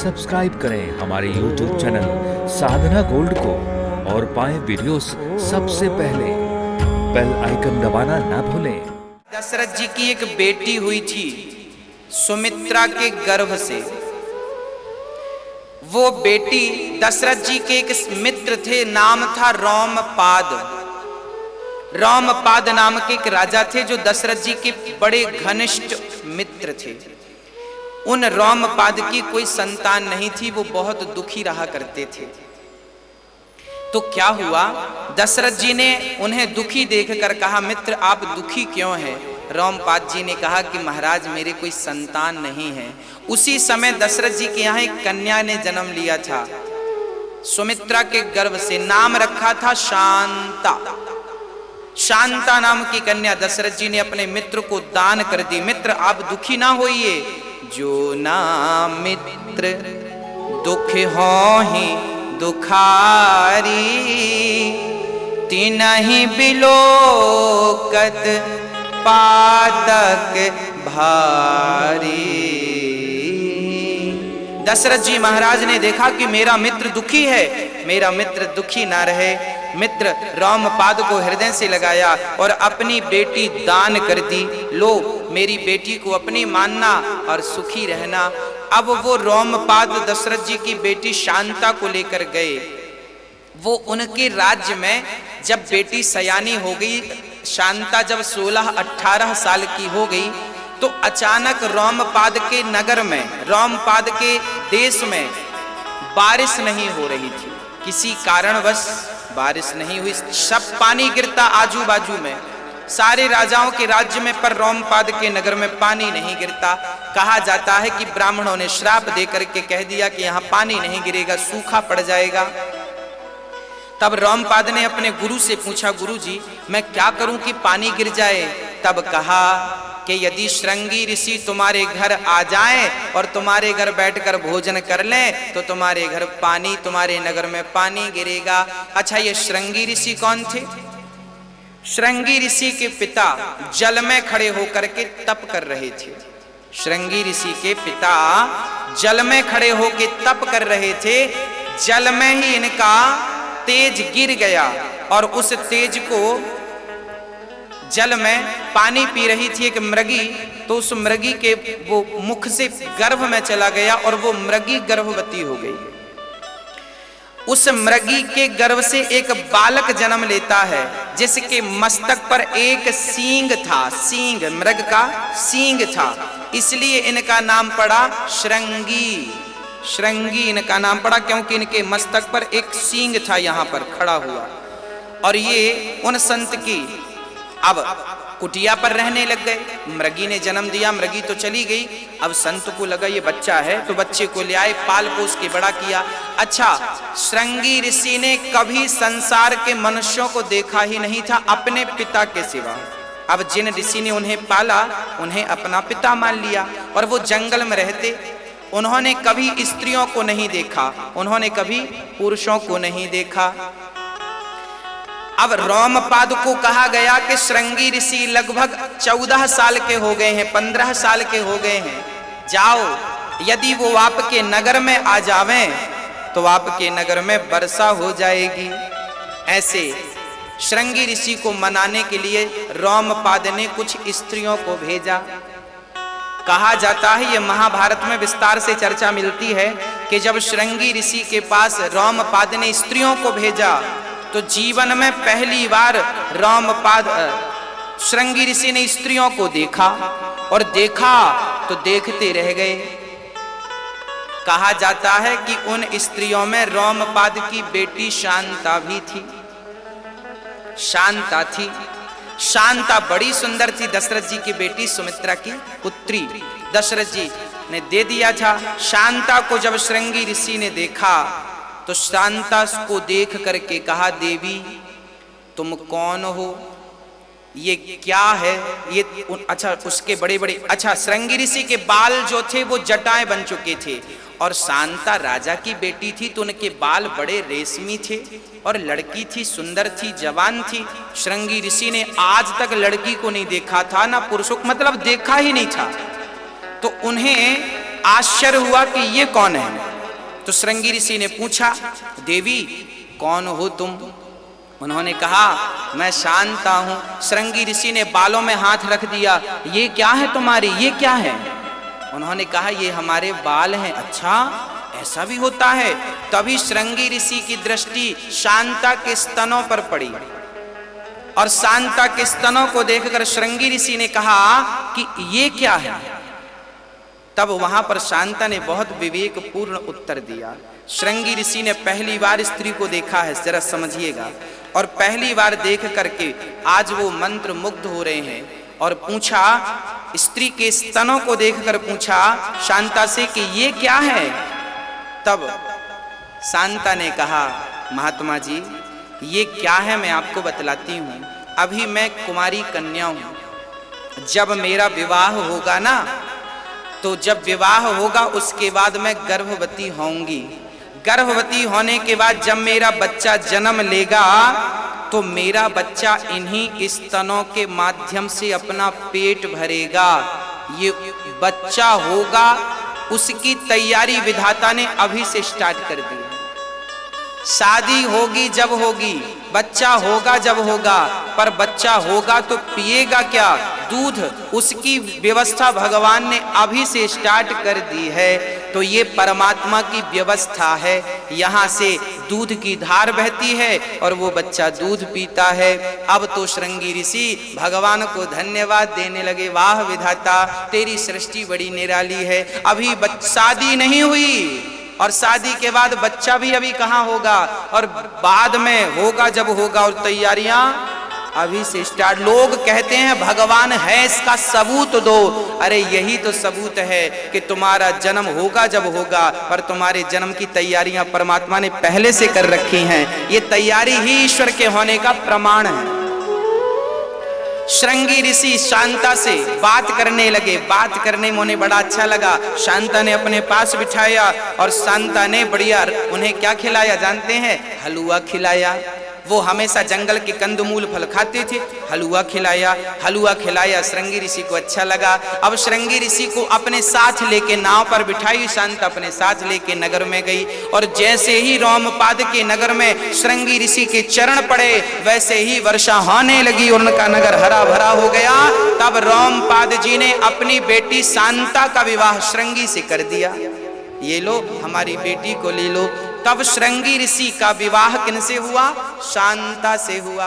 Subscribe करें हमारे YouTube channel साधना gold को और पाएं वीडियोस सबसे पहले। बेल आइकन दबाना ना भूलें। दशरथ जी की एक बेटी हुई थी सुमित्रा के गर्भ से। वो बेटी दशरथ जी के एक मित्र थे, नाम था रोमपाद। रोमपाद नाम के एक राजा थे जो दशरथ जी के बड़े घनिष्ठ मित्र थे। उन रोमपाद की कोई संतान नहीं थी, वो बहुत दुखी रहा करते थे। तो क्या हुआ, दशरथ जी ने उन्हें दुखी देखकर कहा, मित्र आप दुखी क्यों हैं? रोमपाद जी ने कहा कि महाराज मेरे कोई संतान नहीं है। उसी समय दशरथ जी के यहाँ एक कन्या ने जन्म लिया था सुमित्रा के गर्भ से। नाम रखा था शांता। शांता नाम की कन्या दशरथ जी ने अपने मित्र को दान कर दी। मित्र आप दुखी ना होइए, जो ना मित्र दुख होहि दुखारी, तिनहि बिलोकत पातक भारी। दशरथ जी महाराज ने देखा कि मेरा मित्र दुखी है, मेरा मित्र दुखी ना रहे। मित्र रोमपाद को हृदय से लगाया और अपनी बेटी दान कर दी। लो मेरी बेटी को अपनी मानना और सुखी रहना। अब वो रोमपाद दशरथ जी की बेटी शांता को लेकर गए। वो उनके राज्य में जब बेटी सयानी हो गई, शांता जब 16-18 साल की हो गई, तो अचानक रोमपाद के नगर में, रोमपाद के देश में बारिश नहीं हो रही थी। किसी कारणवश बारिश नहीं हुई, सब पानी गिरता आजू बाजू में, सारे राजाओं के राज्य में, पर रोमपाद के नगर में पानी नहीं गिरता। कहा जाता है कि ब्राह्मणों ने श्राप देकर के कह दिया कि यहाँ पानी नहीं गिरेगा, सूखा पड़ जाएगा। तब रोमपाद ने अपने गुरु से पूछा, गुरु जी मैं क्या करूं कि पानी गिर जाए? तब कहा कि यदि श्रृंगी ऋषि तुम्हारे घर आ जाएं और तुम्हारे घर बैठकर भोजन कर लें तो तुम्हारे घर पानी, तुम्हारे नगर में पानी गिरेगा। अच्छा ये श्रृंगी ऋषि कौन थे? श्रृंगी ऋषि के पिता जल में खड़े होकर के तप कर रहे थे। श्रृंगी ऋषि के पिता जल में खड़े होकर तप कर रहे थे। जल में ही इनका तेज गिर गया और उस तेज को, जल में पानी पी रही थी एक मृगी, तो उस मृगी के वो मुख से गर्भ में चला गया और वो मृगी गर्भवती हो गई। उस मृगी के गर्भ से एक बालक जन्म लेता है जिसके मस्तक पर एक सींग था। सींग, मृग का सींग था, इसलिए इनका नाम पड़ा श्रृंगी। श्रृंगी इनका नाम पड़ा क्योंकि इनके मस्तक पर एक सींग था, यहां पर खड़ा हुआ। और ये उन संत की अब कुटिया पर रहने लग गए। मृगी ने जन्म दिया, मृगी तो चली गई। अब संत को लगा ये बच्चा है, तो बच्चे को ले आए, पाल पोस के बड़ा किया। अच्छा, श्रृंगी ऋषि ने कभी संसार के मनुष्यों को देखा ही नहीं था अपने पिता के सिवा। अब जिन ऋषि ने उन्हें पाला उन्हें अपना पिता मान लिया। और वो जंगल में रहते, उन्होंने कभी स्त्रियों को नहीं देखा, उन्होंने कभी पुरुषों को नहीं देखा। अब रोमपाद को कहा गया कि श्रृंगी ऋषि लगभग 14 साल के हो गए हैं, 15 साल के हो गए हैं, जाओ यदि वो आपके नगर में आ जावें तो आपके नगर में वर्षा हो जाएगी। ऐसे श्रृंगी ऋषि को मनाने के लिए रोमपाद ने कुछ स्त्रियों को भेजा। कहा जाता है, ये महाभारत में विस्तार से चर्चा मिलती है कि जब श्रृंगी ऋषि के पास रोमपाद ने स्त्रियों को भेजा तो जीवन में पहली बार रोमपाद, श्रृंगी ऋषि ने स्त्रियों को देखा और देखा तो देखते रह गए। कहा जाता है कि उन स्त्रियों में रोमपाद की बेटी शांता भी थी। शांता थी, शांता बड़ी सुंदर थी, दशरथ जी की बेटी सुमित्रा की पुत्री दशरथ जी ने दे दिया था। शांता को जब श्रृंगी ऋषि ने देखा तो शांता को देख करके कहा, देवी तुम कौन हो? ये क्या है? ये अच्छा उसके बड़े बड़े, अच्छा श्रृंगी ऋषि के बाल जो थे वो जटाएं बन चुके थे और शांता राजा की बेटी थी तो उनके बाल बड़े रेशमी थे और लड़की थी, सुंदर थी, जवान थी। श्रृंगी ऋषि ने आज तक लड़की को नहीं देखा था, ना पुरुषों को, मतलब देखा ही नहीं था। तो उन्हें आश्चर्य हुआ कि ये कौन है। तो श्रृंगी ऋषि ने पूछा, देवी कौन हो तुम? उन्होंने कहा, मैं शांता हूं। श्रृंगी ऋषि ने बालों में हाथ रख दिया, ये क्या है तुम्हारी, ये क्या है? उन्होंने कहा, ये हमारे बाल हैं। अच्छा, ऐसा भी होता है? तभी श्रृंगी ऋषि की दृष्टि शांता के स्तनों पर पड़ी और शांता के स्तनों को देखकर श्रृंगी ऋषि ने कहा कि ये क्या है? तब वहां पर शांता ने बहुत विवेकपूर्ण उत्तर दिया। श्रृंगी ऋषि ने पहली बार स्त्री को देखा है, जरा समझिएगा, और पहली बार देख करके आज वो मंत्र मुग्ध हो रहे हैं। और पूछा, स्त्री के स्तनों को देखकर पूछा शांता से कि ये क्या है? तब शांता ने कहा, महात्मा जी ये क्या है मैं आपको बतलाती हूँ। अभी मैं कुमारी कन्या हूँ, जब मेरा विवाह होगा ना, तो जब विवाह होगा उसके बाद मैं गर्भवती होऊंगी। गर्भवती होने के बाद जब मेरा बच्चा जन्म लेगा तो मेरा बच्चा इन्हीं स्तनों के माध्यम से अपना पेट भरेगा। ये बच्चा होगा, उसकी तैयारी विधाता ने अभी से स्टार्ट कर दी। शादी होगी जब होगी, बच्चा होगा जब होगा, पर बच्चा होगा तो पिएगा क्या? दूध। उसकी व्यवस्था भगवान ने अभी से स्टार्ट कर दी है। तो ये परमात्मा की व्यवस्था है। यहाँ से दूध की धार बहती है और वो बच्चा दूध पीता है। अब तो श्रृंगी ऋषि भगवान को धन्यवाद देने लगे, वाह विधाता तेरी सृष्टि बड़ी निराली है। अभी शादी नहीं हुई और शादी के बाद बच्चा भी अभी कहाँ होगा, और बाद में होगा जब होगा, और तैयारियां अभी से स्टार्ट। लोग कहते हैं भगवान है, इसका सबूत दो। अरे यही तो सबूत है कि तुम्हारा जन्म होगा जब होगा, पर तुम्हारे जन्म की तैयारियां परमात्मा ने पहले से कर रखी हैं। ये तैयारी ही ईश्वर के होने का प्रमाण है। श्रृंगी ऋषि शांता से बात करने लगे। बात करने में उन्हें बड़ा अच्छा लगा। शांता ने अपने पास बिठाया और शांता ने बढ़िया उन्हें क्या खिलाया जानते हैं? हलवा खिलाया। वो हमेशा जंगल के कंदमूल फल खाते थे, हलवा खिलाया। हलवा खिलाया, श्रृंगी ऋषि को अच्छा लगा। अब श्रृंगी ऋषि को अपने साथ लेके नाव पर बिठाई, शांता अपने साथ लेके नगर में गई। और जैसे ही रोमपाद के नगर में श्रृंगी ऋषि के चरण पड़े, वैसे ही वर्षा होने लगी, उनका नगर हरा भरा हो गया। तब रोमपाद जी ने अपनी बेटी शांता का विवाह श्रृंगी से कर दिया। ये लो हमारी बेटी को ले लो। तब श्रृंगी ऋषि का विवाह किनसे हुआ? शांता से हुआ।